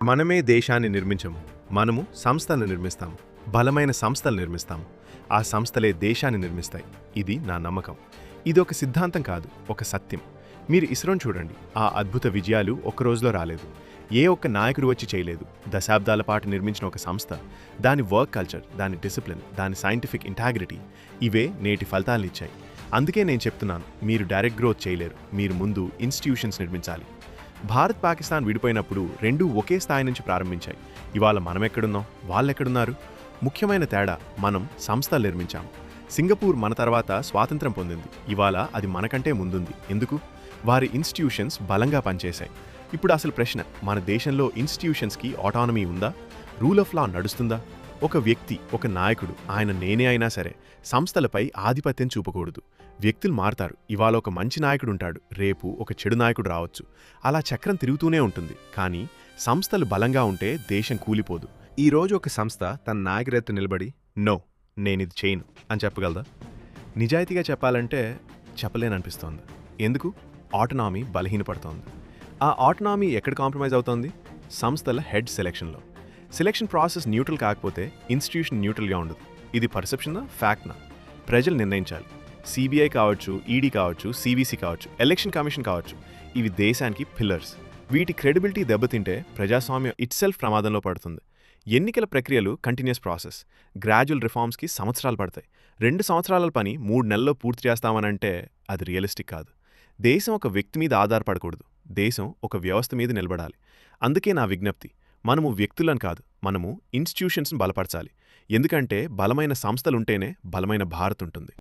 మనమే దేశాన్ని నిర్మించము. మనము సంస్థలను నిర్మిస్తాము. బలమైన సంస్థలు నిర్మిస్తాము. ఆ సంస్థలే దేశాన్ని నిర్మిస్తాయి. ఇది నా నమ్మకం. ఇదొక సిద్ధాంతం కాదు, ఒక సత్యం. మీరు ఇస్రోని చూడండి. ఆ అద్భుత విజయాలు ఒక్క రోజులో రాలేదు. ఏ ఒక్క నాయకుడు వచ్చి చేయలేదు. దశాబ్దాల పాటు నిర్మించిన ఒక సంస్థ, దాని వర్క్ కల్చర్, దాని డిసిప్లిన్, దాని సైంటిఫిక్ ఇంటాగ్రిటీ, ఇవే నేటి ఫలితాలనిచ్చాయి. అందుకే నేను చెప్తున్నాను, మీరు డైరెక్ట్ గ్రోత్ చేయలేరు. మీరు ముందు ఇన్స్టిట్యూషన్స్ నిర్మించాలి. భారత్ పాకిస్తాన్ విడిపోయినప్పుడు రెండూ ఒకే స్థాయి నుంచి ప్రారంభించాయి. ఇవాళ మనమెక్కడున్నాం, వాళ్ళెక్కడున్నారు? ముఖ్యమైన తేడా, మనం సంస్థలు నిర్మించాం. సింగపూర్ మన తర్వాత స్వాతంత్రం పొందింది. ఇవాళ అది మనకంటే ముందుంది. ఎందుకు? వారి ఇన్స్టిట్యూషన్స్ బలంగా పనిచేశాయి. ఇప్పుడు అసలు ప్రశ్న, మన దేశంలో ఇన్స్టిట్యూషన్స్కి ఆటానమీ ఉందా? రూల్ ఆఫ్ లా నడుస్తుందా? ఒక వ్యక్తి, ఒక నాయకుడు, ఆయన నేనే అయినా సరే, సంస్థలపై ఆధిపత్యం చూపకూడదు. వ్యక్తులు మారతారు. ఇవాళ ఒక మంచి నాయకుడు ఉంటాడు, రేపు ఒక చెడు నాయకుడు రావచ్చు. అలా చక్రం తిరుగుతూనే ఉంటుంది. కానీ సంస్థలు బలంగా ఉంటే దేశం కూలిపోదు. ఈరోజు ఒక సంస్థ తన నాయకురెత్తు నిలబడి నో, నేనిది చేయను అని చెప్పగలదా? నిజాయితీగా చెప్పాలంటే చెప్పలేననిపిస్తోంది. ఎందుకు? ఆటోనామీ బలహీనపడుతోంది. ఆ ఆటోనామీ ఎక్కడ కాంప్రమైజ్ అవుతోంది? సంస్థల హెడ్ సెలెక్షన్లో. సెలెక్షన్ ప్రాసెస్ న్యూట్రల్ కాకపోతే ఇన్స్టిట్యూషన్ న్యూట్రల్గా ఉండదు. ఇది పర్సెప్షనా, ఫ్యాక్ట్నా? ప్రజలు నిర్ణయించాలి. సిబిఐ కావచ్చు, ఈడీ కావచ్చు, సివిసి కావచ్చు, ఎలక్షన్ కమిషన్ కావచ్చు, ఇవి దేశానికి పిల్లర్స్. వీటి క్రెడిబిలిటీ దెబ్బతింటే ప్రజాస్వామ్యం ఇట్సెల్ఫ్ ప్రమాదంలో పడుతుంది. ఎన్నికల ప్రక్రియలు కంటిన్యూస్ ప్రాసెస్. గ్రాడ్యువల్ రిఫార్మ్స్కి సంవత్సరాలు పడతాయి. 2 సంవత్సరాల పని 3 నెలల్లో పూర్తి చేస్తామనంటే అది రియలిస్టిక్ కాదు. దేశం ఒక వ్యక్తి మీద ఆధారపడకూడదు. దేశం ఒక వ్యవస్థ మీద నిలబడాలి. అందుకే నా విజ్ఞప్తి, మనము వ్యక్తులను కాదు, మనము ఇన్స్టిట్యూషన్స్ని బలపరచాలి. ఎందుకంటే బలమైన సంస్థలుంటేనే బలమైన భారత్ ఉంటుంది.